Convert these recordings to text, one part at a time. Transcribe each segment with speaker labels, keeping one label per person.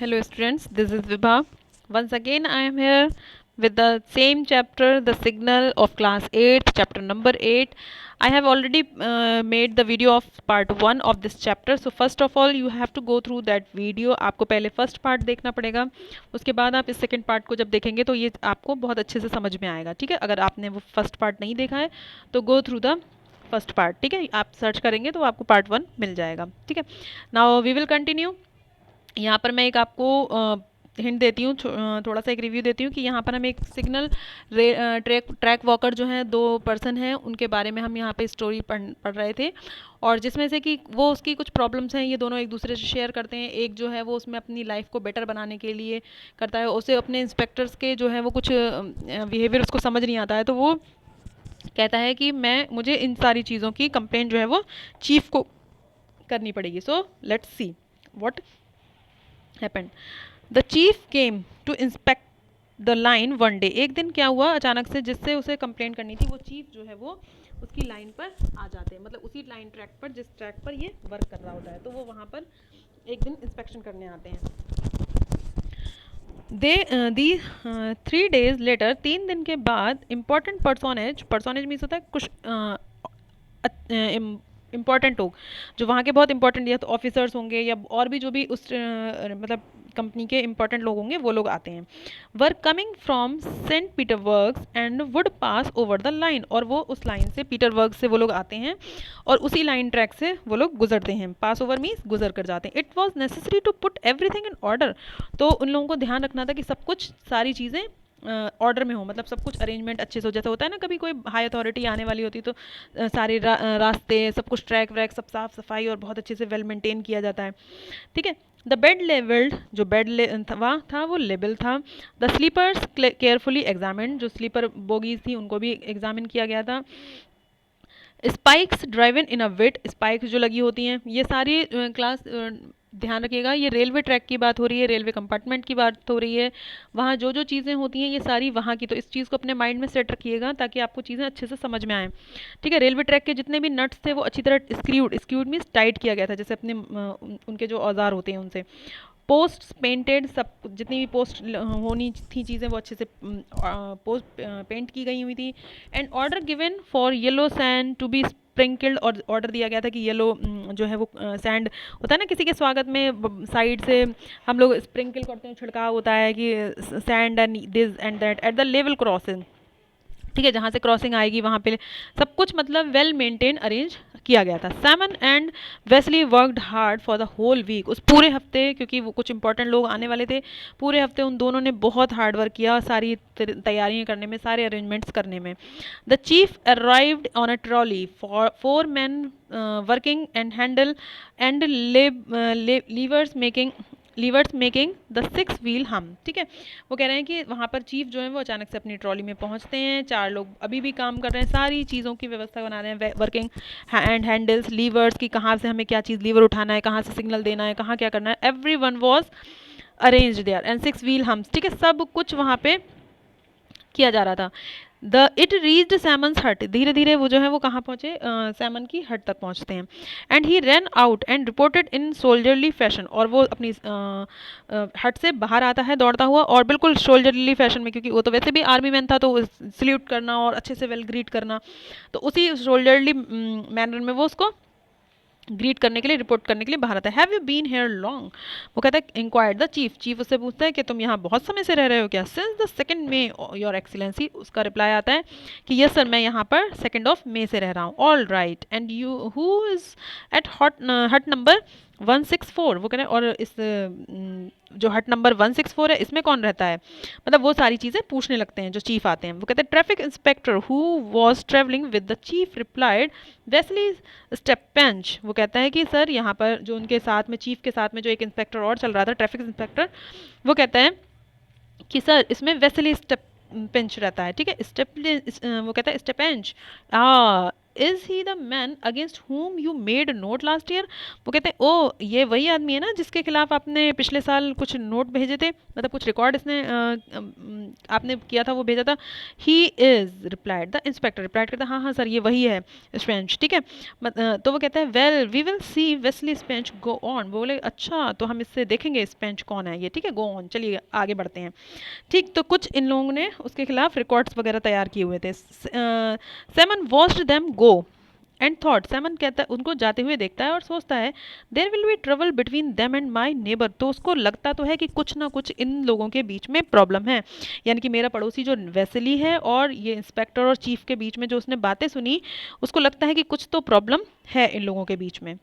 Speaker 1: Hello students, this is Vibha. Once again I am here with the same chapter, the signal of class 8, chapter number 8. I have already made the video of part 1 of this chapter. So first of all you have to go through that video. आपको पहले first part देखना पड़ेगा, उसके बाद आप इस second part को जब देखेंगे तो ये आपको बहुत अच्छे से समझ में आएगा. ठीक है, अगर आपने वो फर्स्ट पार्ट नहीं देखा है तो go through the first part. ठीक है, आप सर्च करेंगे तो आपको पार्ट 1 मिल जाएगा. ठीक है, नाउ वी विल कंटिन्यू. यहाँ पर मैं एक आपको हिंट देती हूँ, थोड़ा सा एक रिव्यू देती हूँ कि यहाँ पर हम एक सिग्नल ट्रैक वॉकर जो है, दो पर्सन हैं, उनके बारे में हम यहाँ पे स्टोरी पढ़ रहे थे. और जिसमें से कि वो उसकी कुछ प्रॉब्लम्स हैं, ये दोनों एक दूसरे से शेयर करते हैं. एक जो है वो उसमें अपनी लाइफ को बेटर बनाने के लिए करता है, उसे अपने इंस्पेक्टर्स के जो है वो कुछ बिहेवियर उसको समझ नहीं आता है, तो वो कहता है कि मुझे इन सारी चीज़ों की कंप्लेंट जो है वो चीफ को करनी पड़ेगी. So let's see what happened. The chief came to inspect the line one day. एक दिन क्या हुआ अचानक से, जिससे उसे कंप्लेंट करनी थी, वो चीफ जो है वो उसकी लाइन पर आ जाते हैं, मतलब उसी लाइन ट्रैक पर जिस ट्रैक पर ये वर्क कर रहा होता है, तो वो वहाँ पर एक दिन इंस्पेक्शन करने आते हैं. दी 3 days लेटर, 3 दिन के बाद, इम्पोर्टेंट पर्सोनेज मीन्स होता है कुछ इम्पॉर्टेंट लोग जो वहाँ के बहुत इंपॉर्टेंट, या तो ऑफिसर्स होंगे या और भी जो भी उस मतलब कंपनी के इंपॉर्टेंट लोग होंगे, वो लोग आते हैं. Were coming from saint Petersburg and would pass over the line. और वो उस लाइन से, पीटरबर्ग से वो लोग आते हैं और उसी लाइन ट्रैक से वो लोग गुजरते हैं. पास ओवर मीन्स गुजर कर जाते हैं. It was necessary to put everything in order. तो उन लोगों को ध्यान रखना था कि सब कुछ, सारी चीज़ें ऑर्डर में हो, मतलब सब कुछ अरेंजमेंट अच्छे से हो. जैसा होता है ना, कभी कोई हाई अथॉरिटी आने वाली होती तो सारे रास्ते, सब कुछ ट्रैक व्रैक सब साफ सफाई और बहुत अच्छे से वेल मेंटेन किया जाता है. ठीक है. द बेड लेवल्ड, जो बेड था वो लेबल था. द स्लीपर्स केयरफुली एग्जामिन, जो स्लीपर बोगीज थी उनको भी एग्जामिन किया गया था. स्पाइक्स ड्राइवन इन अ वेट, स्पाइक्स जो लगी होती हैं, ये सारी क्लास ध्यान रखिएगा, ये रेलवे ट्रैक की बात हो रही है, रेलवे कंपार्टमेंट की बात हो रही है. वहाँ जो जो चीज़ें होती हैं ये सारी वहाँ की, तो इस चीज़ को अपने माइंड में सेट रखिएगा ताकि आपको चीज़ें अच्छे से समझ में आएँ. ठीक है. रेलवे ट्रैक के जितने भी नट्स थे वो अच्छी तरह स्क्रूड मीन्स टाइट किया गया था, जैसे अपने उनके जो औजार होते हैं उनसे. पोस्ट पेंटेड, सब जितनी भी पोस्ट होनी थी चीज़ें वो अच्छे से पोस्ट पेंट की गई हुई थी. And order given for yellow sand to be sprinkled. और ऑर्डर दिया गया था कि येलो जो है वो सैंड होता है ना, किसी के स्वागत में साइड से हम लोग स्प्रिंकल करते हैं, छिड़काव होता है कि sand and this and that at the level crossing. ठीक है, जहाँ से क्रॉसिंग आएगी वहाँ पे सब कुछ मतलब वेल मेंटेन अरेंज किया गया था. Semyon and Vasily worked hard for the whole week. उस पूरे हफ्ते, क्योंकि वो कुछ इंपॉर्टेंट लोग आने वाले थे, पूरे हफ्ते उन दोनों ने बहुत हार्ड वर्क किया सारी तैयारियां करने में, सारे अरेंजमेंट्स करने में. The chief arrived on a trolley, four man working and handle and levers making the 6 wheel हम. ठीक है, वो कह रहे हैं कि वहाँ पर चीफ जो है वो अचानक से अपनी ट्रॉली में पहुँचते हैं. 4 लोग अभी भी काम कर रहे हैं, सारी चीज़ों की व्यवस्था बना रहे हैं, वर्किंग हैंडल्स, लीवर्स की, कहाँ से हमें क्या चीज़ लीवर उठाना है, कहाँ से सिग्नल देना है, कहाँ क्या करना है. Every one was arrange there and 6 wheel hums. ठीक है, सब कुछ वहाँ पे किया जा रहा था. इट रीच्ड सैमन्स हट. धीरे धीरे वो जो है वो कहाँ पहुँचे, सैमन की हट तक पहुँचते हैं. And he ran out and reported in soldierly fashion. और वो अपनी हट से बाहर आता है दौड़ता हुआ, और बिल्कुल सोल्जरली फैशन में, क्योंकि वो तो वैसे भी आर्मी मैन था, तो सल्यूट करना और अच्छे से वेल ग्रीट करना, तो उसी सोल्जरली मैनर में वो उसको ग्रीट करने के लिए, रिपोर्ट करने के लिए बाहर आता है. Have you been here long. वो कहता है, इंक्वायर्ड द चीफ. चीफ उससे पूछता है कि तुम यहाँ बहुत समय से रह रहे हो क्या. Since the 2 May your excellency. उसका रिप्लाई आता है कि यस सर, मैं यहाँ पर 2 मई से रह रहा हूँ. All right. And you who is at hut number 164. वो कह रहे हैं, और इस जो हट नंबर 164 है इसमें कौन रहता है, मतलब वो सारी चीज़ें पूछने लगते हैं जो चीफ आते हैं. वो कहते हैं, traffic inspector who was travelling with the chief replied Vasily Stepanych. वो कहता है कि सर यहाँ पर जो उनके साथ में, चीफ के साथ में जो एक इंस्पेक्टर और चल रहा था, ट्रैफिक इंस्पेक्टर, वो कहता है कि सर इसमें वेस्ली स्टेपेंच रहता है. ठीक है, वो कहता है Stepanych. Is he the man against whom you made note last year. वो कहते हैं ओ ये वही आदमी है ना जिसके खिलाफ आपने पिछले साल कुछ नोट भेजे थे, मतलब कुछ रिकॉर्ड इसने आपने किया था, वो भेजा था। He is replied, the inspector replied करता है हाँ हाँ सर ये वही है स्पेंच, ठीक है। तो वो कहता है well we will see Vasily Stepanych go on. बोले अच्छा तो हम इससे देखेंगे स्पेंच कौन है ये, ठीक है, गो ऑन, चलिए आगे बढ़ते हैं। ठीक, तो कुछ इन लोगों ने उसके खिलाफ रिकॉर्ड्स वगैरह तैयार किए हुए थे। Simon watched them go and thought, Simon कहता है उनको जाते हुए देखता है और सोचता है there will be trouble between them and my neighbour. तो उसको लगता तो है कि कुछ ना कुछ इन लोगों के बीच में प्रॉब्लम है, यानी कि मेरा पड़ोसी जो वेसेली है और ये इंस्पेक्टर और चीफ के बीच में जो उसने बातें सुनी, उसको लगता है कि कुछ तो प्रॉब्लम है इन लोगों के बीच में।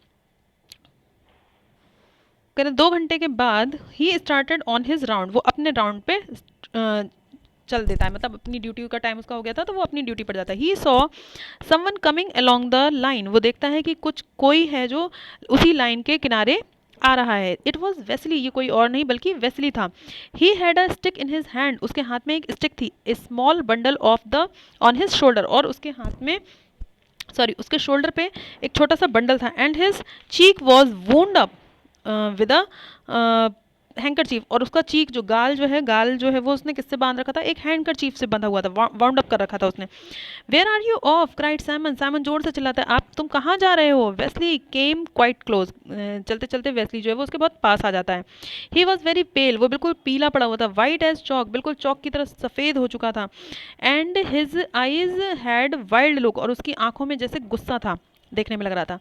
Speaker 1: कहते 2 घंटे के बाद he started on his round, वो अपने राउंड पे चल देता है, मतलब अपनी ड्यूटी का टाइम उसका हो गया था तो वो अपनी ड्यूटी पर जाता है। He saw someone coming along the line, वो देखता है कि कुछ कोई है जो उसी लाइन के किनारे आ रहा है। इट वॉज वेस्ली, ये कोई और नहीं बल्कि वेस्ली था। He had a stick in his hand, उसके हाथ में एक स्टिक थी। A small bundle of the on his shoulder, और उसके हाथ में उसके शोल्डर पे एक छोटा सा बंडल था। And his cheek was wound up with a handkerchief, और उसका चीक जो गाल जो है वो उसने किससे बांध रखा था, एक हैंकरचीफ से बंधा हुआ था, वाउंड अप कर रखा था उसने। Where are you off, cried Semyon, Semyon जोर से चिल्लाता है आप तुम कहाँ जा रहे हो। वेस्ली केम क्वाइट क्लोज, चलते चलते वेस्ली जो है वो उसके बहुत पास आ जाता है। ही वॉज वेरी पेल, वो बिल्कुल पीला पड़ा हुआ था। वाइट एज चौक, बिल्कुल चौक की तरह सफ़ेद हो चुका था। And his eyes had wild look, और उसकी आंखों में जैसे गुस्सा था, देखने में लग रहा था।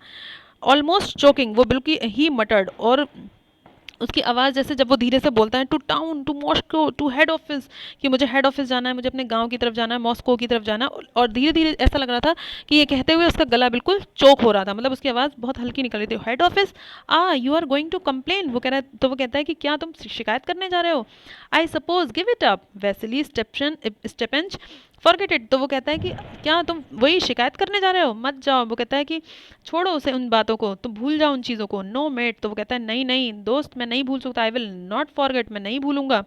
Speaker 1: ऑलमोस्ट चोकिंग, वो बिल्कुल ही मटर्ड, और उसकी आवाज़ जैसे जब वो धीरे से बोलता है to town, to Moscow, to head office, कि मुझे हेड ऑफिस जाना है, मुझे अपने गांव की तरफ जाना है, मॉस्को की तरफ जाना है। और धीरे धीरे ऐसा लग रहा था कि ये कहते हुए उसका गला बिल्कुल चोक हो रहा था, मतलब उसकी आवाज़ बहुत हल्की निकल रही थी। Head office, you are going to complain, वो कह रहा है, तो वो कहता है कि क्या तुम शिकायत करने जा रहे हो। I suppose give it up, Vasily Stepanych forget it, तो वो कहता है कि क्या तुम वही शिकायत करने जा रहे हो, मत जाओ। वो कहता है कि छोड़ो उसे, उन बातों को, तुम भूल जाओ उन चीज़ों को। नो मेट, तो वो कहता है नहीं नहीं दोस्त, मैं नहीं भूल सकता। आई विल नॉट फॉरगेट, मैं नहीं भूलूंगा।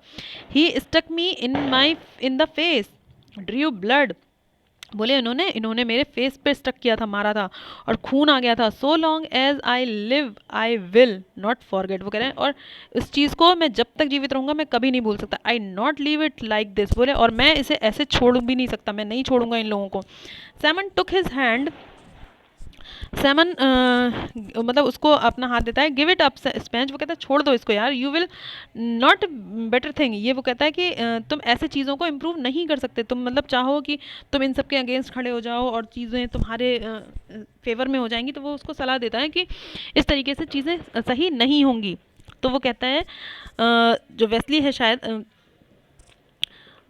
Speaker 1: He stuck me in the face, drew blood, बोले इन्होंने इन्होंने मेरे फेस पे स्टक किया था, मारा था, और खून आ गया था। So long as I live I will not forget, वो कह रहे हैं और इस चीज़ को मैं जब तक जीवित रहूंगा मैं कभी नहीं भूल सकता। I not leave it like this, बोले और मैं इसे ऐसे छोड़ भी नहीं सकता, मैं नहीं छोड़ूंगा इन लोगों को। Simon took his hand, Simon मतलब उसको अपना हाथ देता है। गिव इट अप स्पेंच, वो कहता है छोड़ दो इसको यार। You will not better thing, ये वो कहता है कि तुम ऐसे चीज़ों को इम्प्रूव नहीं कर सकते। तुम मतलब चाहो कि तुम इन सब के अगेंस्ट खड़े हो जाओ और चीज़ें तुम्हारे फेवर में हो जाएंगी, तो वो उसको सलाह देता है कि इस तरीके से चीज़ें सही नहीं होंगी। तो वो कहता है जो वेस्ली है शायद,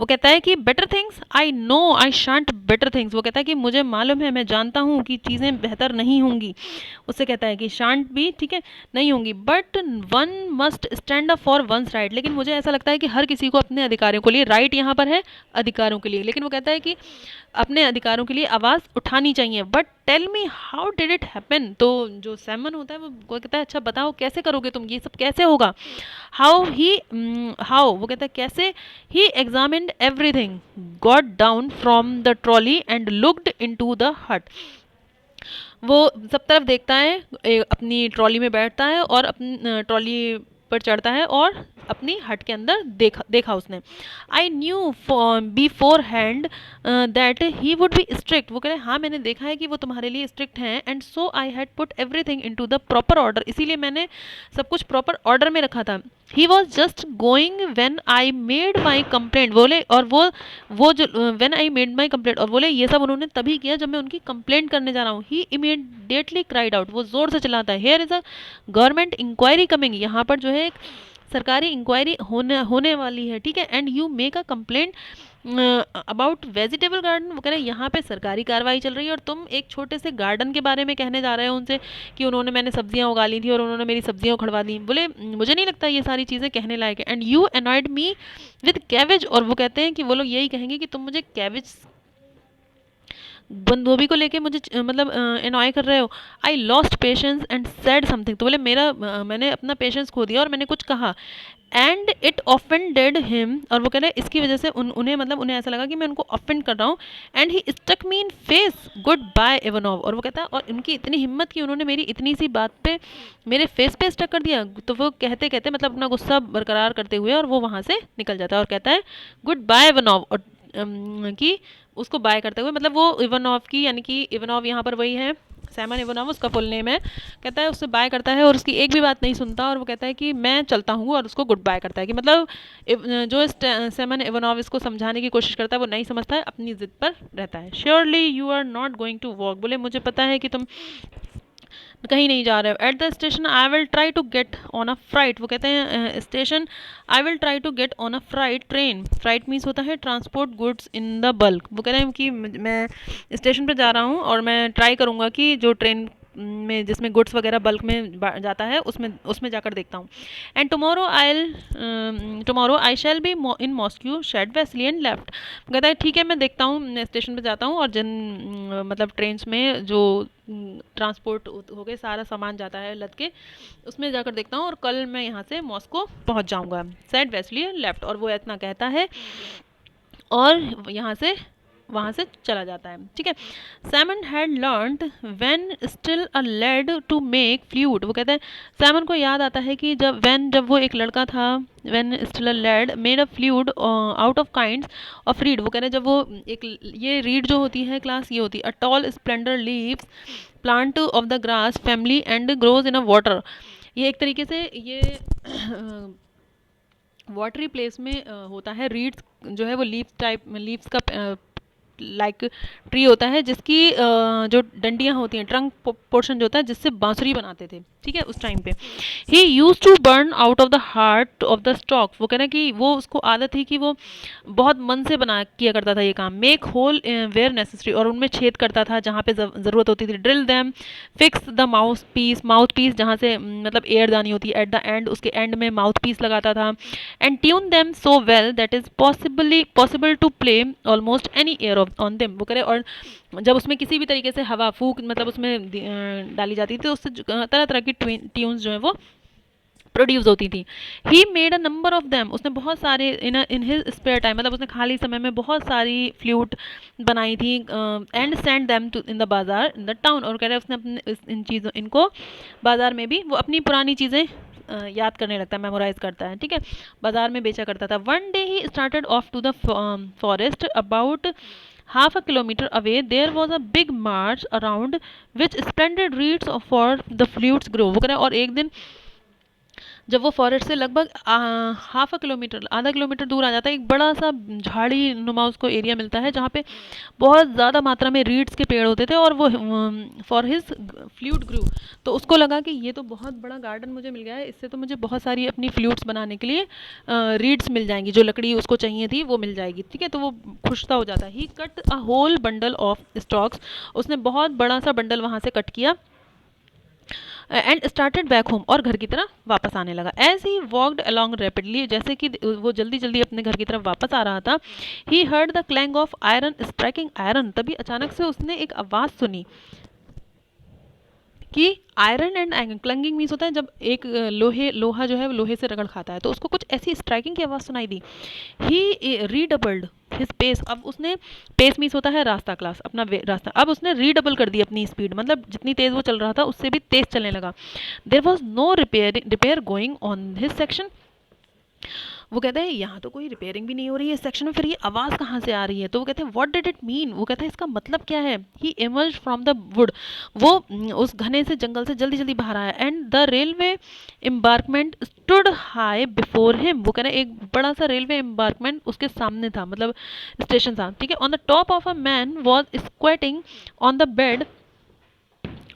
Speaker 1: वो कहता है कि better things, I know I shan't better things, वो कहता है कि मुझे मालूम है, मैं जानता हूँ कि चीज़ें बेहतर नहीं होंगी। उससे कहता है कि शांट भी ठीक है नहीं होंगी, but one must stand up for one's right, लेकिन मुझे ऐसा लगता है कि हर किसी को अपने अधिकारों के लिए, राइट यहाँ पर है अधिकारों के लिए, लेकिन वो कहता है कि अपने अधिकारों के लिए आवाज़ उठानी चाहिए। But tell me how did it happen, तो जो सैमन होता है वो कहता है अच्छा बताओ कैसे करोगे तुम, ये सब कैसे होगा। हाउ वो कहता है कैसे। He examined everything, got down from the trolley and looked into the hut, वो सब तरफ देखता है, अपनी ट्रॉली में बैठता है और अपनी ट्रॉली पर चढ़ता है और अपनी हट के अंदर देखा उसने। I knew before hand that he would be strict, वो कह रहे हैं हाँ मैंने देखा है कि वो तुम्हारे लिए स्ट्रिक्ट हैं। And so I had put everything into the proper order, इसीलिए मैंने सब कुछ प्रॉपर ऑर्डर में रखा था। He was just going when I made my complaint, बोले और वो जो when I made my complaint, और बोले ये सब उन्होंने तभी किया जब मैं उनकी कंप्लेंट करने जा रहा हूँ। ही इमीडिएटली क्राइड आउट, वो जोर से चिल्लाता है here is a government inquiry coming, यहाँ पर जो है एक सरकारी इंक्वायरी होने वाली है, ठीक है। And you make a complaint about vegetable garden, वो कह रहे हैं यहाँ पे सरकारी कार्रवाई चल रही है और तुम एक छोटे से गार्डन के बारे में कहने जा रहे हो उनसे कि मैंने सब्जियां उगा ली थी और उन्होंने मेरी सब्जियां उखड़वा दी। बोले मुझे नहीं लगता ये सारी चीज़ें कहने लायक है। And you annoyed me with cabbage, और वो कहते हैं कि वो लोग यही कहेंगे कि तुम मुझे कैबेज बंदूबी को लेके मुझे मतलब एनॉय कर रहे हो। I lost patience and said something, तो बोले मेरा मैंने अपना पेशेंस खो दिया और मैंने कुछ कहा। एंड इट ऑफेंडेड हिम, और वो कह रहे हैं इसकी वजह से उन्हें मतलब उन्हें ऐसा लगा कि मैं उनको ऑफेंड कर रहा हूँ। And he stuck me in face, goodbye Ivanov, और वो कहता है और उनकी इतनी हिम्मत की उन्होंने मेरी इतनी सी बात पे मेरे फेस पे स्टक कर दिया। तो वो कहते कहते मतलब अपना गुस्सा बरकरार करते हुए और वो वहाँ से निकल जाता है और कहता है गुड बाय इवानोव, और कि उसको बाय करते हुए, मतलब वो इवानोव की, यानी कि इवानोव यहाँ पर वही है सैमन इवानोव उसका फुल नेम है, कहता है उससे बाय करता है और उसकी एक भी बात नहीं सुनता, और वो कहता है कि मैं चलता हूँ, और उसको गुड बाय करता है। कि मतलब जो सैमन इवानोव इसको समझाने की कोशिश करता है वो नहीं समझता है, अपनी जिद पर रहता है। Surely you are not going to walk, बोले मुझे पता है कि तुम कहीं नहीं जा रहे हो। At the station I will try to get on a freight, वो कहते हैं station I will try to get on a freight train, freight means होता है transport goods in the bulk. वो कह रहे हैं कि मैं स्टेशन पर जा रहा हूँ और मैं ट्राई करूँगा कि जो ट्रेन में जिसमें गुड्स वगैरह बल्क में जाता है उसमें उसमें जाकर देखता हूँ। And tomorrow I shall be in Moscow said Vasily and left, कहता है ठीक है मैं देखता हूँ, स्टेशन पे जाता हूँ और जिन मतलब ट्रेन्स में जो ट्रांसपोर्ट हो गए सारा सामान जाता है लद के, उसमें जाकर देखता हूँ और कल मैं यहाँ से मॉस्को पहुँच जाऊँगा। सेड वेस्ली लेफ्ट, और वो इतना कहता है और यहाँ से वहाँ से चला जाता है। ठीक है। Semyon had learned when still a lad to make flute, वो कहते हैं सैमन को याद आता है कि जब वो एक लड़का था, when still a lad made a flute out of kinds of reed, वो कह रहे हैं जब वो एक ये रीड जो होती है क्लास, ये होती है a tall Splendor leaves plant of the grass family and grows in a water. ये एक तरीके से ये वाटरी प्लेस में होता है। रीड्स जो है वो लीव्स का लाइक ट्री होता है जिसकी जो डंडियाँ होती हैं, ट्रंक पोर्शन जो होता है जिससे बांसुरी बनाते थे। ठीक है, उस टाइम पे he used to burn out of the heart of the stock, वो कह रहे हैं कि वो उसको आदत थी कि वो बहुत मन से बना किया करता था ये काम। मेक होल वेयर नेसेसरी, और उनमें छेद करता था जहाँ पे ज़रूरत होती थी। Drill them, fix the mouth piece जहाँ से मतलब एयर जानी होती है एट द एंड, उसके एंड में माउथ पीस लगाता था। And tune them so well that is possible to play almost any air on them, वो करे। और जब उसमें किसी भी तरीके से हवा फूक मतलब उसमें डाली जाती थी तो उससे तरह तरह की ट्यून्स जो है वो प्रोड्यूस होती थी। He made a number of them, उसने बहुत सारे इन हिज स्पेयर टाइम, मतलब उसने खाली समय में बहुत सारी फ्लूट बनाई थी। And send them to in the bazaar in the town, और कह रहे हैं उसने अपने इन चीज़ों इनको बाजार में भी वो अपनी पुरानी चीज़ें याद करने लगता है, मेमोराइज करता है। ठीक है, बाजार में बेचा करता था। One day he started off to the forest about half a kilometer away there was a big marsh around which splendid reeds for the flutes grow, वो कह रहे हैं और एक दिन जब वो फॉरेस्ट से लगभग हाफ अ किलोमीटर आधा किलोमीटर दूर आ जाता है, एक बड़ा सा झाड़ी नुमा उसको एरिया मिलता है जहाँ पे बहुत ज़्यादा मात्रा में रीड्स के पेड़ होते थे, और वो फॉर हिज फ्लूट ग्रू, तो उसको लगा कि ये तो बहुत बड़ा गार्डन मुझे मिल गया है, इससे तो मुझे बहुत सारी अपनी फ्लूट्स बनाने के लिए रीड्स मिल जाएंगी, जो लकड़ी उसको चाहिए थी वो मिल जाएगी। ठीक है, तो वो खुश सा हो जाता है। He cut a whole bundle of stocks, उसने बहुत बड़ा सा बंडल वहाँ से कट किया। एंड स्टार्टेड बैक होम, और घर की तरफ वापस आने लगा। As he walked along rapidly, जैसे कि वो जल्दी जल्दी अपने घर की तरफ वापस आ रहा था, he heard the clang of iron striking iron, तभी अचानक से उसने एक आवाज़ सुनी कि आयरन एंड क्लंगिंग मीन्स होता है जब एक लोहा जो है लोहे से रगड़ खाता है, तो उसको कुछ ऐसी स्ट्राइकिंग की आवाज़ सुनाई दी। ही रीडबल्ड हिज पेस, अब उसने पेस मीन्स होता है रास्ता क्लास, अपना रास्ता, अब उसने रीडबल कर दी अपनी स्पीड, मतलब जितनी तेज़ वो चल रहा था उससे भी तेज़ चलने लगा। There was no repair going on his section, वो कहते हैं यहाँ तो कोई रिपेयरिंग भी नहीं हो रही है इस सेक्शन में, फिर ये आवाज़ कहाँ से आ रही है। तो वो कहते हैं व्हाट डिड इट मीन, वो कहते हैं इसका मतलब क्या है। ही इमर्ज फ्रॉम द वुड, वो उस घने से जंगल से जल्दी जल्दी बाहर आया। And the railway embankment stood high before him, वो कह रहे हैं एक बड़ा सा रेलवे एम्बार्कमेंट उसके सामने था, मतलब स्टेशन था। ठीक है, on the top of a man was squatting on the bed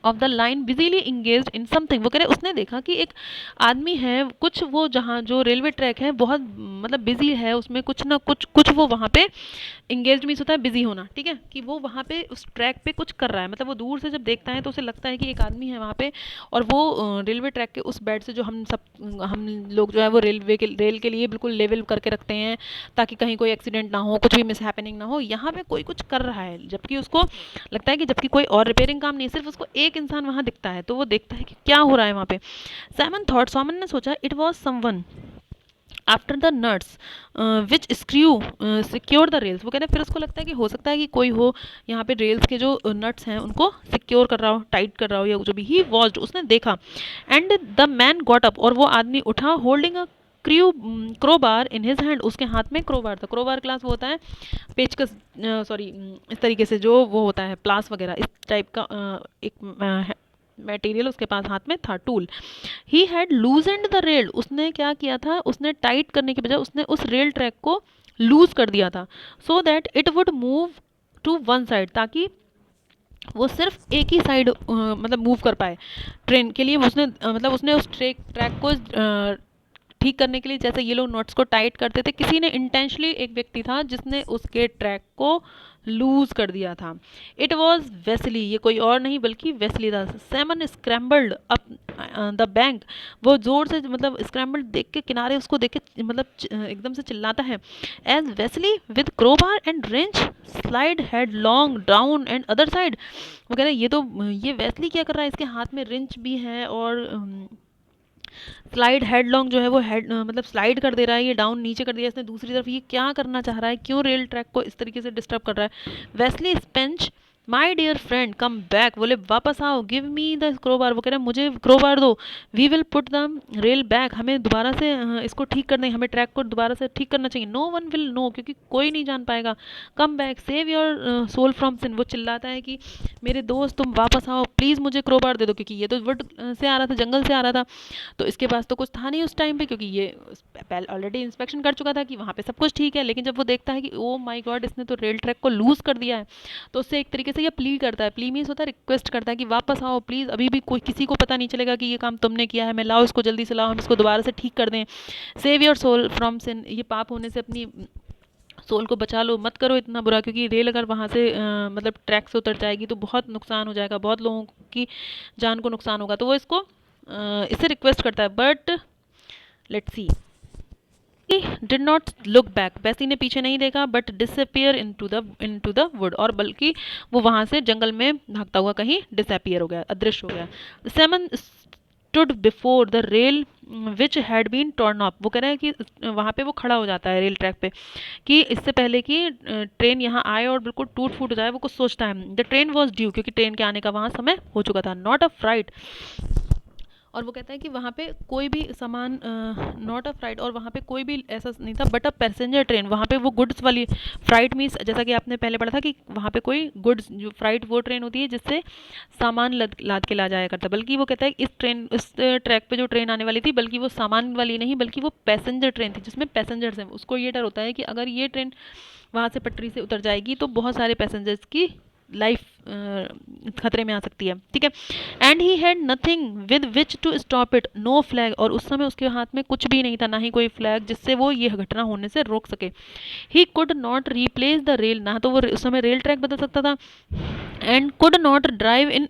Speaker 1: of the line busily engaged in something. वो कह रहे उसने देखा कि एक आदमी है कुछ, वो जहाँ जो रेलवे ट्रैक है बहुत मतलब बिजी है, उसमें कुछ ना कुछ कुछ वो वहाँ पे इंगेज्ड मीन्स होता है बिजी होना, ठीक है, कि वो वहाँ पे उस ट्रैक पे कुछ कर रहा है, मतलब वो दूर से जब देखता है तो उसे लगता है कि एक आदमी है वहाँ पे, और वो रेलवे ट्रैक के उस बेड से जो हम लोग जो है वो रेल के लिए बिल्कुल लेवल करके रखते हैं ताकि कहीं कोई एक्सीडेंट ना हो, कुछ भी मिस हैपनिंग ना हो, यहाँ पे कोई कुछ कर रहा है, जबकि उसको लगता है कि जबकि कोई और रिपेयरिंग काम नहीं, सिर्फ उसको एक इंसान वहाँ दिखता है, तो वो देखता है कि क्या हो रहा है वहाँ पे। साइमन ने सोचा it was someone after the nuts which screw secure the rails. वो कहते हैं फिर उसको लगता है कि हो सकता है कि कोई हो यहाँ पे रेल्स के जो नट्स हैं उनको सिक्योर कर रहा हो, टाइट कर रहा हो, या जो भी। ही वॉच्ड, उसने देखा, and the man got up, और वो आदमी उठा, holding a crowbar in his hand, उसके हाथ में क्रोबार था। क्रोबार क्लास वो होता है पेचकस, सॉरी इस तरीके से जो वो होता है प्लास वगैरह इस टाइप का एक मटेरियल उसके पास हाथ में था, tool. He had loosened the rail, उसने क्या किया था, उसने टाइट करने के बजाय उसने उस रेल ट्रैक को लूज कर दिया था, so that it would move to one side, ताकि वो सिर्फ एक ही साइड मतलब मूव कर पाए ट्रेन के लिए। उसने मतलब उसने उस ट्रैक को ठीक करने के लिए, जैसे ये लोग नोट्स को टाइट करते थे, किसी ने इंटेंशनली, एक व्यक्ति था जिसने उसके ट्रैक को लूज कर दिया था। इट वॉज वेस्ली, ये कोई और नहीं बल्कि वेस्ली था। Simon scrambled up the bank, वो जोर से मतलब स्क्रैम्बल्ड देख के, किनारे उसको देख के मतलब एकदम से चिल्लाता है, as Vasily with crowbar and wrench slide head long down and other side. वो कह रहे ये वेस्ली क्या कर रहा है, इसके हाथ में रिंच भी है और स्लाइड हेडलॉन्ग जो है वो हेड मतलब स्लाइड कर दे रहा है, ये डाउन नीचे कर दिया इसने दूसरी तरफ। ये क्या करना चाह रहा है, क्यों रेल ट्रैक को इस तरीके से डिस्टर्ब कर रहा है। Vasily Stepanych my dear friend come back, बोले वापस आओ, गिव मी द क्रोबार, वो कह रहे हैं मुझे क्रोबार दो, we will put the rail back, हमें दोबारा से इसको ठीक करना है, हमें ट्रैक को दोबारा से ठीक करना चाहिए। नो वन विल नो, क्योंकि कोई नहीं जान पाएगा। Come back save your soul from sin, वो चिल्लाता है कि मेरे दोस्त तुम वापस आओ प्लीज़, मुझे क्रोबार दे दो, क्योंकि ये तो वुड से आ रहा था, जंगल से आ रहा था, तो इसके पास तो कुछ था नहीं उस टाइम पे, क्योंकि ये ऑलरेडी इंस्पेक्शन कर चुका था कि वहाँ पे सब कुछ ठीक है। लेकिन जब वो देखता है कि ओ माय गॉड इसने तो रेल ट्रैक को लूज कर दिया है, तो उससे एक तरीके से ये प्ली करता है, प्ली मीन्स होता है रिक्वेस्ट करता है कि वापस आओ प्लीज़, अभी भी कोई किसी को पता नहीं चलेगा कि ये काम तुमने किया है, मैं लाओ इसको जल्दी से लाओ, हम इसको दोबारा से ठीक कर दें। सेव योर सोल फ्रॉम सिन, ये पाप होने से अपनी सोल को बचा लो, मत करो इतना बुरा, क्योंकि रेल अगर वहाँ से मतलब ट्रैक से उतर जाएगी तो बहुत नुकसान हो जाएगा, बहुत लोगों की जान को नुकसान होगा। तो वो इसको इससे रिक्वेस्ट करता है, but let's see did not look back, बेसी ने पीछे नहीं देखा, but disappear into the wood, और बल्कि वो वहाँ से जंगल में भागता हुआ कहीं डिसअपियर हो गया, अदृश्य हो गया। Semyon stood before the rail which had been torn off, वो कह रहे हैं कि वहाँ पे वो खड़ा हो जाता है रेल ट्रैक पे, कि इससे पहले कि ट्रेन यहाँ आए और बिल्कुल टूट फूट जाए, वो कुछ सोचता है। द ट्रेन वॉज ड्यू, क्योंकि ट्रेन के आने का वहाँ समय हो चुका था। नॉट अ फ्राइट, और वो कहता है कि वहाँ पे कोई भी सामान, नॉट अ फ्राइट, और वहाँ पे कोई भी ऐसा नहीं था, बट अ पैसेंजर ट्रेन, वहाँ पे वो गुड्स वाली, फ्राइट मीन्स जैसा कि आपने पहले पढ़ा था कि वहाँ पे कोई गुड्स, जो फ्राइट वो ट्रेन होती है जिससे सामान लाद के ला जाया करता, बल्कि वो कहता है इस ट्रैक पे जो ट्रेन आने वाली थी, बल्कि वो सामान वाली नहीं बल्कि वो पैसेंजर ट्रेन थी जिसमें पैसेंजर्स हैं। उसको ये डर होता है कि अगर ये ट्रेन वहाँ से पटरी से उतर जाएगी तो बहुत सारे पैसेंजर्स की लाइफ खतरे में आ सकती है, ठीक है। And he had nothing with which to stop it, no flag, और उस समय उसके हाथ में कुछ भी नहीं था, ना ही कोई फ्लैग जिससे वो ये घटना होने से रोक सके। He could not replace the rail, ना तो वो उस समय रेल ट्रैक बदल सकता था, and could not drive in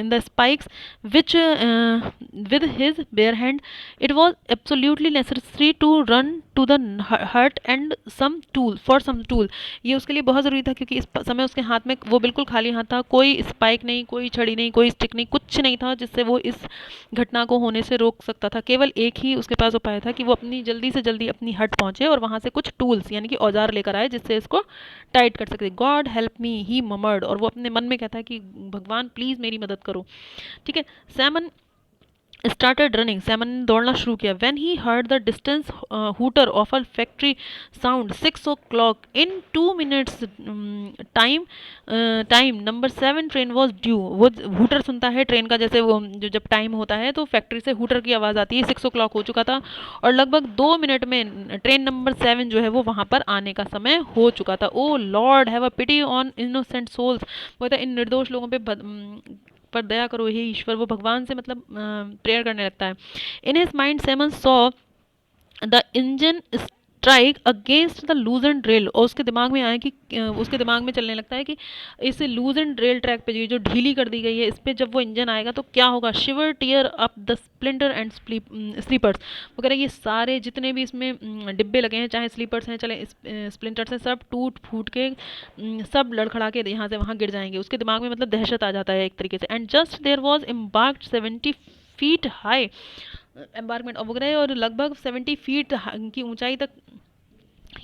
Speaker 1: the spikes which with his bare hand, it was absolutely necessary to run to the hut and some tool, ये उसके लिए बहुत ज़रूरी था, क्योंकि इस समय उसके हाथ में वो बिल्कुल खाली हाथ था, कोई स्पाइक नहीं, कोई छड़ी नहीं, कोई स्टिक नहीं, कुछ नहीं था जिससे वो इस घटना को होने से रोक सकता था। केवल एक ही उसके पास उपाय था कि वो अपनी जल्दी से जल्दी अपनी हट पहुंचे और वहां से कुछ टूल्स यानी कि औजार लेकर आए जिससे इसको टाइट कर सके। गॉड हेल्प मी, ही ममर्ड, और वो अपने मन में कहता है कि भगवान प्लीज़ मेरी मदद करो, ठीक है। सैमन started running, सैमन ने दौड़ना शुरू किया। when he heard the distance hooter of a factory sound 6 o'clock in 2 minutes time number 7 train was due, वो हूटर सुनता है ट्रेन का, जैसे वो जो जब टाइम होता है तो फैक्ट्री से हूटर की आवाज़ आती है, 6 o'clock हो चुका था और लगभग 2 मिनट में ट्रेन नंबर 7 जो है वो वहाँ पर आने का समय हो चुका था। Oh Lord have a pity on innocent souls, वो कहता है इन निर्दोष लोगों पे पर दया करो हे ईश्वर, वो भगवान से मतलब प्रेयर करने लगता है। In his mind semen saw the engine strike against the लूजन rail, और उसके दिमाग में आया कि उसके दिमाग में चलने लगता है कि इस लूजन रेल ट्रैक पे जो ढीली कर दी गई है, इस पे जब वो इंजन आएगा तो क्या होगा। Shiver tear up the splinter and sleepers, वो कह रहे हैं ये सारे जितने भी इसमें डिब्बे लगे हैं, चाहे स्लीपर्स हैं चले स्प्लिंटर्स हैं, सब टूट फूट के सब लड़खड़ा के यहाँ से वहाँ गिर जाएंगे। उसके दिमाग में मतलब दहशत आ जाता है एक तरीके से। And just there was embarked 70 feet high embankment, और वो कह रहे हैं और लगभग 70 फीट की ऊंचाई तक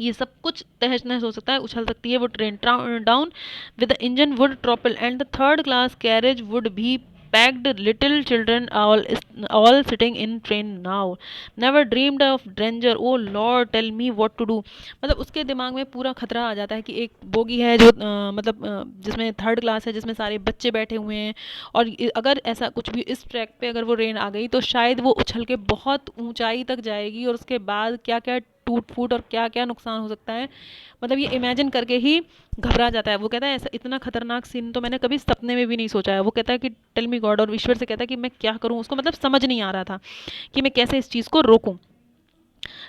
Speaker 1: ये सब कुछ तहस नहस हो सकता है, उछल सकती है वो train. Down with the engine would topple and the third class carriage would be packed, little children all sitting in train now, never dreamed of danger, oh lord tell me what to do। मतलब उसके दिमाग में पूरा खतरा आ जाता है कि एक बोगी है जो मतलब जिसमें थर्ड क्लास है, जिसमें सारे बच्चे बैठे हुए हैं, और अगर ऐसा कुछ भी इस ट्रैक पे अगर वो ट्रेन आ गई तो शायद वो उछल के बहुत ऊंचाई तक जाएगी, और उसके बाद क्या क्या टूट फूट और क्या क्या नुकसान हो सकता है, मतलब ये इमेजिन करके ही घबरा जाता है। वो कहता है ऐसा इतना खतरनाक सीन तो मैंने कभी सपने में भी नहीं सोचा है। वो कहता है कि टेल मी गॉड, और ईश्वर से कहता है कि मैं क्या करूं। उसको मतलब समझ नहीं आ रहा था कि मैं कैसे इस चीज़ को रोकूं।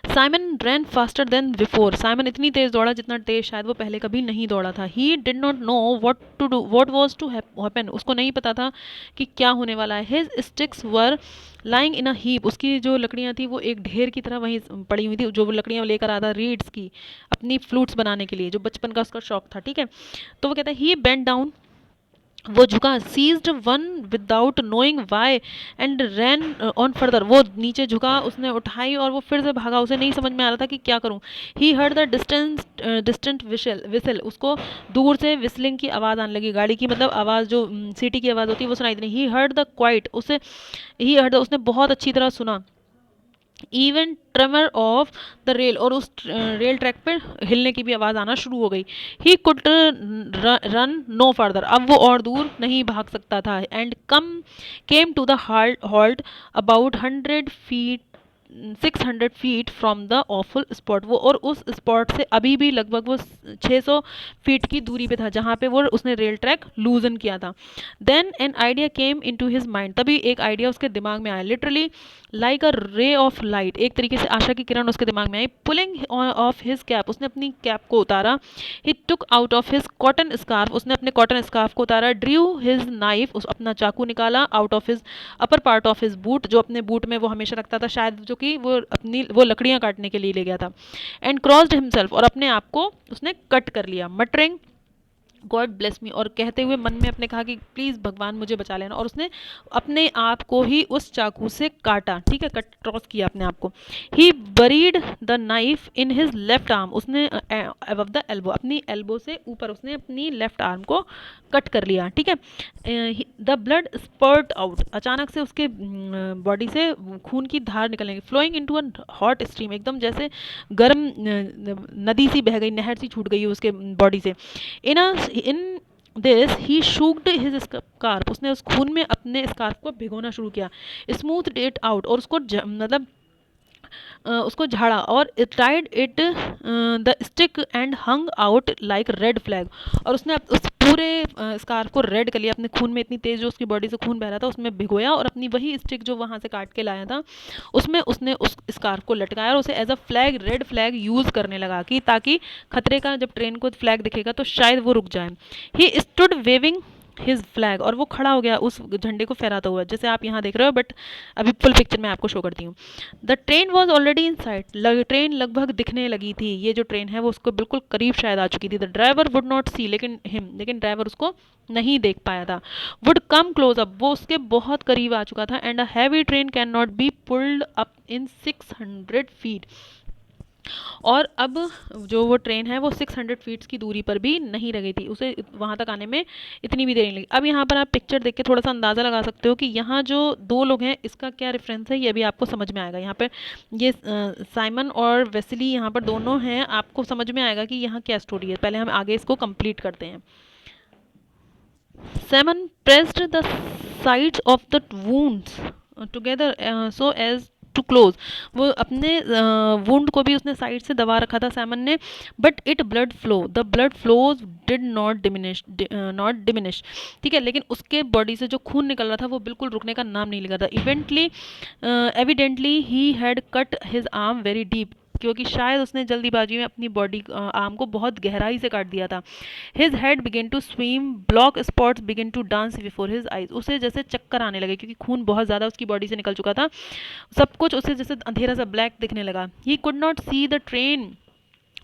Speaker 1: साइमन रैन फास्टर देन बिफोर, साइमन इतनी तेज दौड़ा जितना तेज शायद वो पहले कभी नहीं दौड़ा था। He did not know what to do, what was to happen, उसको नहीं पता था कि क्या होने वाला है। His sticks were lying in a heap, उसकी जो लकड़ियाँ थी वो एक ढेर की तरह वहीं पड़ी हुई थी, जो वो लकड़ियाँ लेकर आता रीड्स की अपनी फ्लूट्स बनाने के लिए, जो बचपन का उसका शौक था, ठीक है। तो वो कहता है ही बेंट डाउन, वो झुका, seized one without knowing why and ran on further, वो नीचे झुका, उसने उठाई और वो फिर से भागा, उसे नहीं समझ में आ रहा था कि क्या करूं। He heard the distant whistle, उसको दूर से विस्लिंग की आवाज़ आने लगी, गाड़ी की मतलब आवाज़, जो सीटी की आवाज़ होती है वो सुनाई दी। ही हर्ड द क्वाइट, उसे ही हर्ड, उसने बहुत अच्छी तरह सुना। Even tremor of the rail, और उस रेल ट्रैक पे हिलने की भी आवाज़ आना शुरू हो गई। He could run no further, अब वो और दूर नहीं भाग सकता था। And came to the halt about 100 feet 600 feet from the awful spot, वो और उस स्पॉट से अभी भी लगभग वो 600 फीट की दूरी पे था जहाँ पे वो उसने रेल ट्रैक लूजन किया था। Then an idea came in to his mind, तभी एक आइडिया उसके दिमाग में आया, literally like a ray of light, एक तरीके से आशा की किरण उसके दिमाग में आई। पुलिंग ऑफ हिज कैप, उसने अपनी कैप को उतारा। He took out of his cotton scarf, उसने अपने कॉटन स्कार्फ को उतारा। ड्रू हिज नाइफ, उस अपना चाकू निकाला। Out of his upper part of his boot, जो अपने बूट में वो हमेशा रखता था शायद, जो कि वो अपनी वो लकड़ियाँ काटने के लिए ले गया था। एंड क्रॉस्ड हिमसेल्फ, और अपने आप को उसने कट कर लिया। मटरिंग गॉड ब्लेस मी, और कहते हुए मन में अपने कहा कि प्लीज़ भगवान मुझे बचा लेना, और उसने अपने आप को ही उस चाकू से काटा, ठीक है, कट क्रॉस किया अपने आप को। He buried the knife in his left arm, उसने अबव द एल्बो, अपनी एल्बो से ऊपर उसने अपनी लेफ्ट आर्म को कट कर लिया, ठीक है। द ब्लड स्पर्ट आउट, अचानक से उसके बॉडी से खून की धार निकलने लगी। Flowing into a hot stream, एकदम जैसे गर्म नदी सी बह गई, नहर सी छूट गई उसके बॉडी से। In this he soaked his scarf, उसने उस खून में अपने स्कार्फ को भिगोना शुरू किया। स्मूथ इट आउट, और उसको मतलब उसको झाड़ा। और tied it the stick and hung out like red flag, और उसने उस पूरे स्कार्फ को रेड कर लिया, अपने खून में, इतनी तेज जो उसकी बॉडी से खून बह रहा था उसमें भिगोया, और अपनी वही स्टिक जो वहाँ से काट के लाया था उसमें उसने उस स्कार्फ को लटकाया, और उसे as a flag, red flag use करने लगा, कि ताकि खतरे का जब ट्रेन को फ्लैग दिखेगा तो शायद वो रुक जाए। He stood waving his flag, और वो खड़ा हो गया उस झंडे को फहराता हुआ, जैसे आप यहाँ देख रहे हो, बट अभी फुल पिक्चर मैं आपको शो करती हूँ। The train was already in site, train लगभग दिखने लगी थी, ये जो ट्रेन है वो उसको बिल्कुल करीब शायद आ चुकी थी। द ड्राइवर वुड नॉट सी, लेकिन ड्राइवर उसको नहीं देख पाया था। वुड कम क्लोज अप, वो उसके बहुत करीब आ चुका था। And a heavy train can not be pulled up in 600 feet, और अब जो वो ट्रेन है वो 600 फीट्स की दूरी पर भी नहीं रह गई थी, उसे वहाँ तक आने में इतनी भी देर नहीं लगी। अब यहाँ पर आप पिक्चर देख के थोड़ा सा अंदाज़ा लगा सकते हो कि यहाँ जो दो लोग हैं इसका क्या रेफरेंस है, ये भी आपको समझ में आएगा। यहाँ पर ये साइमन और वेस्ली यहाँ पर दोनों हैं, आपको समझ में आएगा कि यहाँ क्या स्टोरी है। पहले हम आगे इसको कंप्लीट करते हैं। Simon pressed the sides of the wounds together so as to close, वो अपने वुंड को भी उसने साइड से दबा रखा था सैमन ने, but it blood flow, the blood flows did not diminish, ठीक है, लेकिन उसके बॉडी से जो खून निकल रहा था वो बिल्कुल रुकने का नाम नहीं लगा था। इवेंटली evidently he had cut his arm very deep, क्योंकि शायद उसने जल्दीबाजी में अपनी बॉडी आर्म को बहुत गहराई से काट दिया था। His head begin to swim, black spots begin to dance before his eyes, उसे जैसे चक्कर आने लगे क्योंकि खून बहुत ज़्यादा उसकी बॉडी से निकल चुका था, सब कुछ उसे जैसे अंधेरा सा ब्लैक दिखने लगा। He could not see the train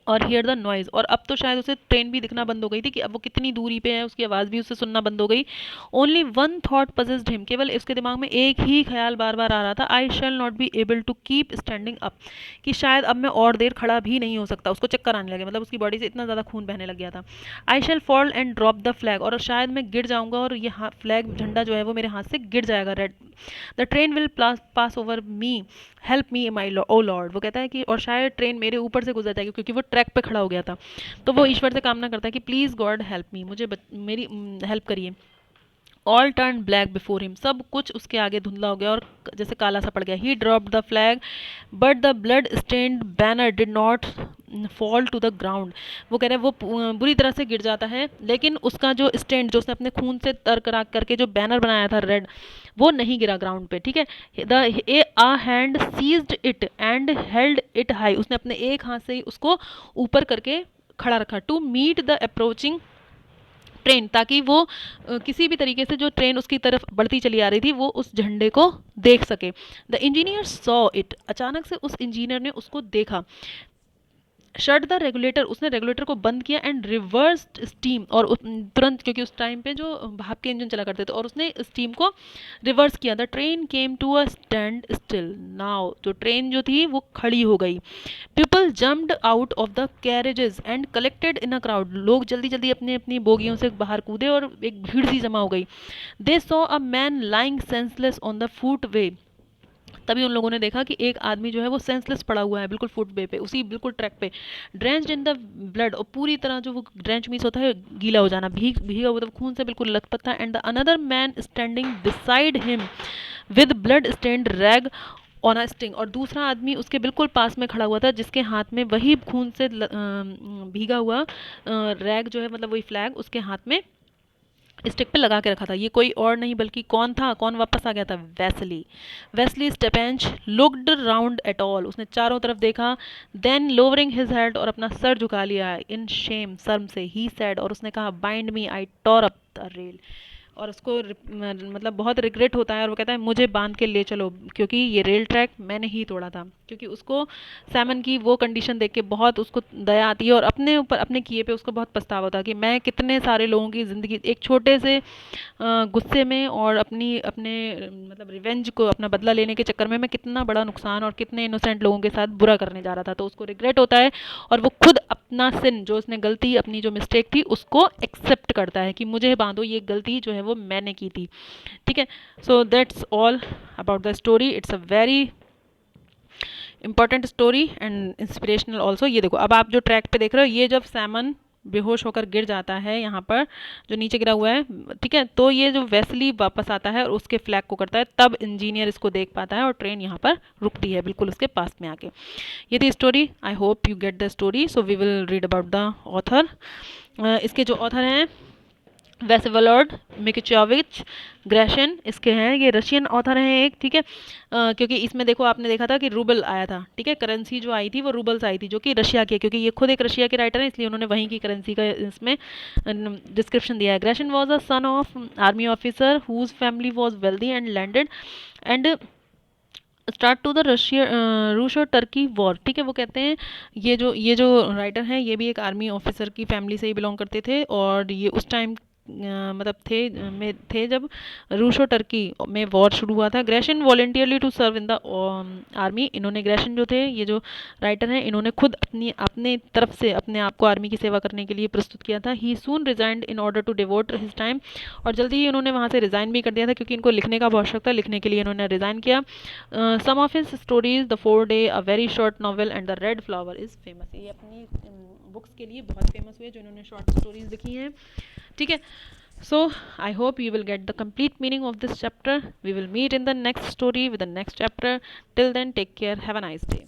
Speaker 1: और हियर द नॉइज़, और अब तो शायद उसे ट्रेन भी दिखना बंद हो गई थी कि अब वो कितनी दूरी पे है, उसकी आवाज़ भी उसे सुनना बंद हो गई। Only one thought possessed him, केवल उसके दिमाग में एक ही ख्याल बार बार आ रहा था, I shall not be able to keep standing up, कि शायद अब मैं और देर खड़ा भी नहीं हो सकता। उसको चक्कर आने लगे, मतलब उसकी बॉडी से इतना ज़्यादा खून बहने लग गया था। I shall fall and drop the flag, और शायद मैं गिर जाऊंगा और ये फ्लैग झंडा जो है वो मेरे हाथ से गिर जाएगा, red. The train will pass over me, help me my oh lord, वो कहता है कि और शायद ट्रेन मेरे ऊपर से गुजर जाएगी, क्योंकि वो ट्रैक पे खड़ा हो गया था। तो वो ईश्वर से कामना करता है कि प्लीज़ गॉड हेल्प मी, मुझे मेरी हेल्प करिए। All turn black before him, सब कुछ उसके आगे धुंधला हो गया और जैसे काला सा पड़ गया। He drop the flag but the blood stained banner did not fall to the ground, वो कह रहे हैं वो बुरी तरह से गिर जाता है, लेकिन उसका जो स्टैंड, जो उसने अपने खून से तर करा करके जो बैनर बनाया था रेड, वो नहीं गिरा ग्राउंड पे, ठीक है। The a hand seized it and held it high, उसने अपने एक हाथ से ही उसको ऊपर करके खड़ा रखा, to meet the approaching train, ताकि वो किसी भी तरीके से जो ट्रेन उसकी तरफ बढ़ती चली आ रही थी वो उस झंडे को देख सके। द इंजीनियर सॉ इट, अचानक से उस इंजीनियर ने उसको देखा। शट द रेगुलेटर, उसने रेगुलेटर को बंद किया एंड रिवर्स्ड स्टीम, और तुरंत, क्योंकि उस टाइम पे जो भाप के इंजन चला करते थे, और उसने स्टीम को रिवर्स किया। The train came to a stand still, now जो ट्रेन जो थी वो खड़ी हो गई। People jumped out of the carriages and collected in a crowd, लोग जल्दी जल्दी अपनी अपनी बोगियों से बाहर कूदे और एक भीड़ सी जमा हो गई। They saw a man lying senseless on the footway, तभी उन लोगों ने देखा कि एक आदमी जो है वो सेंसलेस पड़ा हुआ है बिल्कुल फुटवे पे, उसी बिल्कुल ट्रैक पे, ड्रेंच्ड इन द ब्लड, और पूरी तरह जो वो ड्रेंच मीन्स होता है गीला हो जाना, भीगा हुआ, मतलब खून से बिल्कुल लथपथ था। And the another man standing beside him with blood stained rag on a sting, और दूसरा आदमी उसके बिल्कुल पास में खड़ा हुआ था जिसके हाथ में वही खून से भीगा हुआ रैग जो है, मतलब वही फ्लैग उसके हाथ में स्टिक पे लगा के रखा था। ये कोई और नहीं बल्कि कौन था, कौन वापस आ गया था, Vasily. Vasily Stepanych looked round at all, उसने चारों तरफ देखा, देन लोवरिंग हिज हेड, और अपना सर झुका लिया इन शेम, शर्म से, ही सेड, और उसने कहा bind me, I tore up the rail, और उसको मतलब बहुत रिग्रेट होता है और वो कहता है मुझे बांध के ले चलो, क्योंकि ये रेल ट्रैक मैंने ही तोड़ा था। क्योंकि उसको सैमन की वो कंडीशन देख के बहुत उसको दया आती है और अपने ऊपर, अपने किए पे उसको बहुत पछतावा होता है कि मैं कितने सारे लोगों की ज़िंदगी एक छोटे से गुस्से में और अपनी अपने मतलब रिवेंज को, अपना बदला लेने के चक्कर में मैं कितना बड़ा नुकसान और कितने इनोसेंट लोगों के साथ बुरा करने जा रहा था। तो उसको रिग्रेट होता है और वो खुद अपना सिन, जो उसने गलती, अपनी जो मिस्टेक थी उसको एक्सेप्ट करता है कि मुझे बांधो, ये गलती जो है वो मैंने की थी, ठीक है। So that's all about the story. It's a very important story and inspirational also. ये देखो, अब आप जो ट्रैक पे देख रहे हो, ये जब सैमन बेहोश होकर गिर जाता है यहाँ पर, जो नीचे गिरा हुआ है, ठीक है, तो ये जो वेस्ली वापस आता है और उसके फ्लैग को करता है, तब इंजीनियर इसको देख पाता है और ट्रेन यहाँ पर रुकती है बिल्कुल उसके पास में आके। ये थी story. I hope you get the story. So we will read about the author. इसके जो ऑथर हैं वेसेवोलोड मिकिचोविच ग्रेशन, इसके हैं, ये रशियन ऑथर हैं एक, ठीक है। क्योंकि इसमें देखो, आपने देखा था कि रूबल आया था, ठीक है, करेंसी जो आई थी वो रूबल्स आई थी, जो कि रशिया की है, क्योंकि ये खुद एक रशिया के राइटर हैं, इसलिए उन्होंने वहीं की करेंसी का इसमें डिस्क्रिप्शन दिया है। Garshin was a son of army officer whose family was wealthy and landed and start to the Russia रूस और टर्की वॉर, ठीक है। वो कहते हैं ये जो राइटर हैं ये भी एक आर्मी ऑफिसर की फैमिली से ही बिलोंग करते थे, और ये उस टाइम मतलब थे जब रूस और टर्की में वॉर शुरू हुआ था। Garshin voluntarily to serve in the army, इन्होंने, ग्रेशन जो थे, ये जो राइटर हैं, इन्होंने खुद अपने तरफ से अपने आप को आर्मी की सेवा करने के लिए प्रस्तुत किया था। He soon resigned in order to devote his time, और जल्दी ही उन्होंने वहाँ से रिज़ाइन भी कर दिया था क्योंकि इनको लिखने का बहुत शौक था, लिखने के लिए इन्होंने रिज़ाइन किया। Some of his stories the 4 day, a very short novel and the red flower is famous, ये अपनी बुक्स के लिए बहुत फेमस हुए जो इन्होंने शॉर्ट स्टोरीज लिखी हैं, ठीक है। So, I hope you will get the complete meaning of this chapter. We will meet in the next story with the next chapter. Till then, take care. Have a nice day.